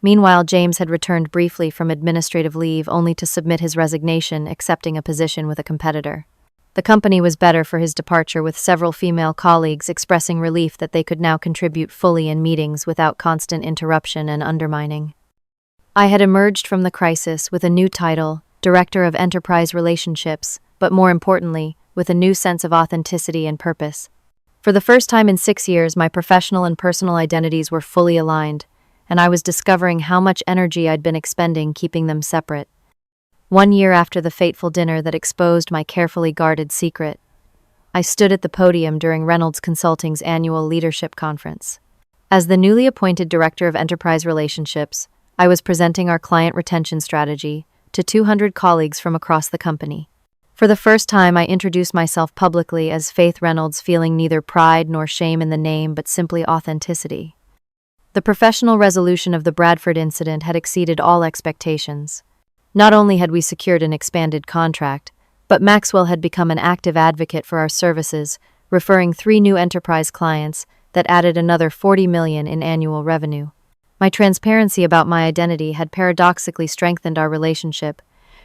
Meanwhile, James had returned briefly from administrative leave only to submit his resignation, accepting a position with a competitor. The company was better for his departure, with several female colleagues expressing relief that they could now contribute fully in meetings without constant interruption and undermining. I had emerged from the crisis with a new title, Director of Enterprise Relationships, but more importantly, with a new sense of authenticity and purpose. For the first time in 6 years, my professional and personal identities were fully aligned, and I was discovering how much energy I'd been expending keeping them separate. 1 year after the fateful dinner that exposed my carefully guarded secret, I stood at the podium during Reynolds Consulting's annual leadership conference. As the newly appointed Director of Enterprise Relationships, I was presenting our client retention strategy to 200 colleagues from across the company. For the first time, I introduced myself publicly as Faith Reynolds, feeling neither pride nor shame in the name, but simply authenticity. The professional resolution of the Bradford incident had exceeded all expectations. Not only had we secured an expanded contract, but Maxwell had become an active advocate for our services, referring 3 new enterprise clients that added another $40 million in annual revenue. My transparency about my identity had paradoxically strengthened our relationship,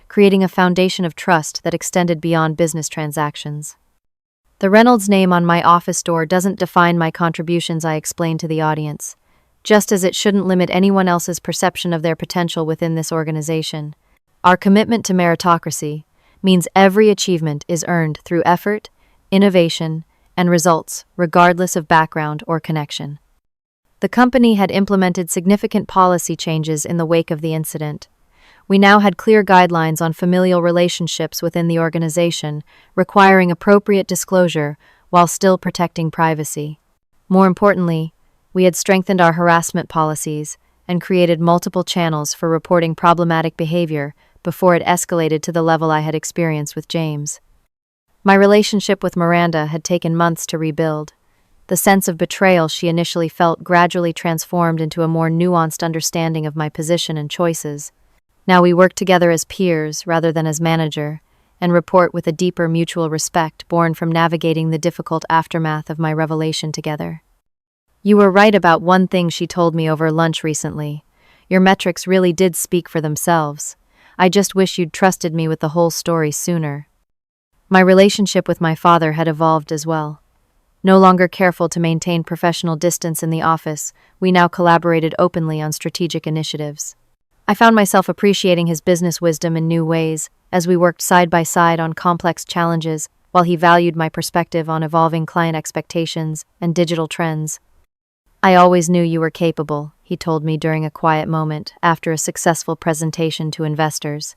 creating a foundation of trust that extended beyond business transactions. "The Reynolds name on my office door doesn't define my contributions," I explained to the audience, "just as it shouldn't limit anyone else's perception of their potential within this organization. Our commitment to meritocracy means every achievement is earned through effort, innovation, and results, regardless of background or connection." The company had implemented significant policy changes in the wake of the incident. We now had clear guidelines on familial relationships within the organization, requiring appropriate disclosure while still protecting privacy. More importantly, we had strengthened our harassment policies and created multiple channels for reporting problematic behavior before it escalated to the level I had experienced with James. My relationship with Miranda had taken months to rebuild. The sense of betrayal she initially felt gradually transformed into a more nuanced understanding of my position and choices. Now we work together as peers rather than as manager, and report with a deeper mutual respect born from navigating the difficult aftermath of my revelation together. "You were right about one thing," she told me over lunch recently. "Your metrics really did speak for themselves. I just wish you'd trusted me with the whole story sooner." My relationship with my father had evolved as well. No longer careful to maintain professional distance in the office, we now collaborated openly on strategic initiatives. I found myself appreciating his business wisdom in new ways as we worked side by side on complex challenges, while he valued my perspective on evolving client expectations and digital trends. "I always knew you were capable," he told me during a quiet moment after a successful presentation to investors.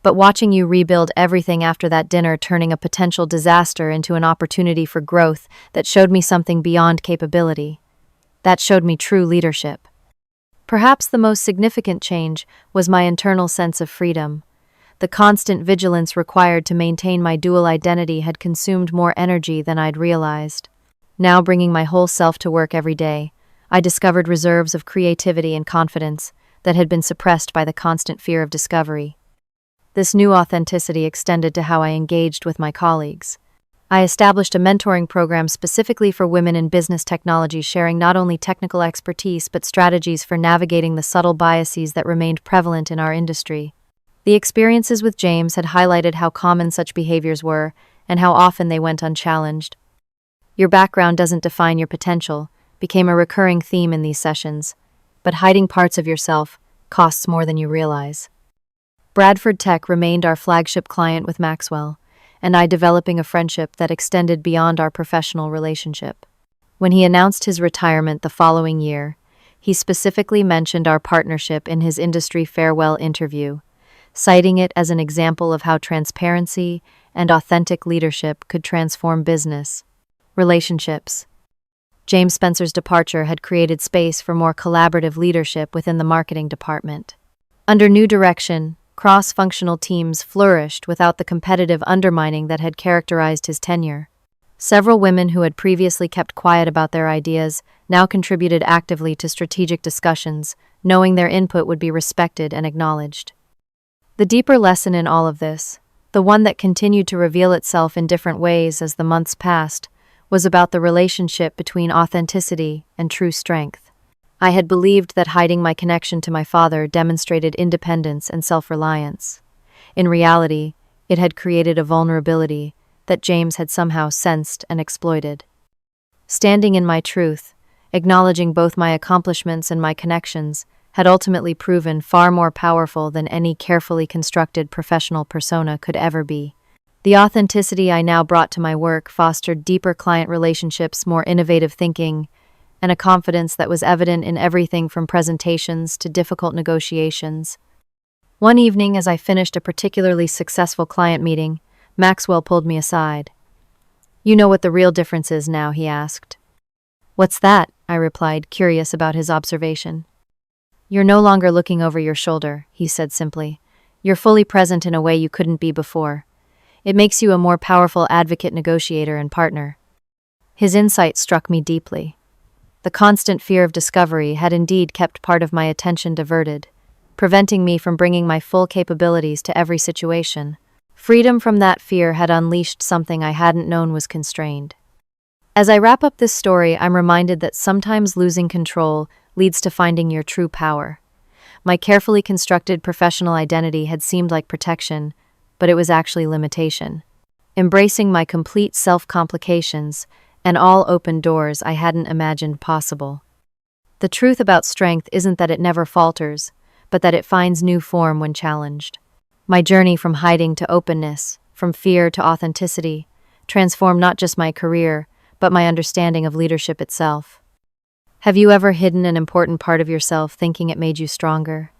"But watching you rebuild everything after that dinner, turning a potential disaster into an opportunity for growth, that showed me something beyond capability. That showed me true leadership." Perhaps the most significant change was my internal sense of freedom. The constant vigilance required to maintain my dual identity had consumed more energy than I'd realized. Now, bringing my whole self to work every day, I discovered reserves of creativity and confidence that had been suppressed by the constant fear of discovery. This new authenticity extended to how I engaged with my colleagues. I established a mentoring program specifically for women in business technology, sharing not only technical expertise but strategies for navigating the subtle biases that remained prevalent in our industry. The experiences with James had highlighted how common such behaviors were and how often they went unchallenged. "Your background doesn't define your potential," became a recurring theme in these sessions, but hiding parts of yourself costs more than you realize. Bradford Tech remained our flagship client with Maxwell, and I developing a friendship that extended beyond our professional relationship. When he announced his retirement the following year, he specifically mentioned our partnership in his industry farewell interview, citing it as an example of how transparency and authentic leadership could transform business relationships. James Spencer's departure had created space for more collaborative leadership within the marketing department. Under new direction, cross-functional teams flourished without the competitive undermining that had characterized his tenure. Several women who had previously kept quiet about their ideas now contributed actively to strategic discussions, knowing their input would be respected and acknowledged. The deeper lesson in all of this, the one that continued to reveal itself in different ways as the months passed, was about the relationship between authenticity and true strength. I had believed that hiding my connection to my father demonstrated independence and self-reliance. In reality, it had created a vulnerability that James had somehow sensed and exploited. Standing in my truth, acknowledging both my accomplishments and my connections, had ultimately proven far more powerful than any carefully constructed professional persona could ever be. The authenticity I now brought to my work fostered deeper client relationships, more innovative thinking, and a confidence that was evident in everything from presentations to difficult negotiations. One evening, as I finished a particularly successful client meeting, Maxwell pulled me aside. "You know what the real difference is now?" he asked. "What's that?" I replied, curious about his observation. "You're no longer looking over your shoulder," he said simply. "You're fully present in a way you couldn't be before. It makes you a more powerful advocate, negotiator, and partner." His insight struck me deeply. The constant fear of discovery had indeed kept part of my attention diverted, preventing me from bringing my full capabilities to every situation. Freedom from that fear had unleashed something I hadn't known was constrained. As I wrap up this story, I'm reminded that sometimes losing control leads to finding your true power. My carefully constructed professional identity had seemed like protection, but it was actually limitation. Embracing my complete self-complications and all open doors I hadn't imagined possible. The truth about strength isn't that it never falters, but that it finds new form when challenged. My journey from hiding to openness, from fear to authenticity, transformed not just my career, but my understanding of leadership itself. Have you ever hidden an important part of yourself thinking it made you stronger?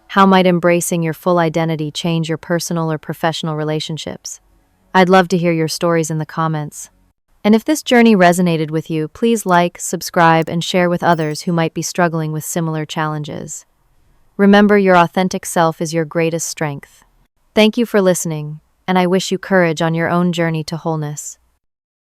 How might embracing your full identity change your personal or professional relationships? I'd love to hear your stories in the comments. And if this journey resonated with you, please like, subscribe, and share with others who might be struggling with similar challenges. Remember, your authentic self is your greatest strength. Thank you for listening, and I wish you courage on your own journey to wholeness.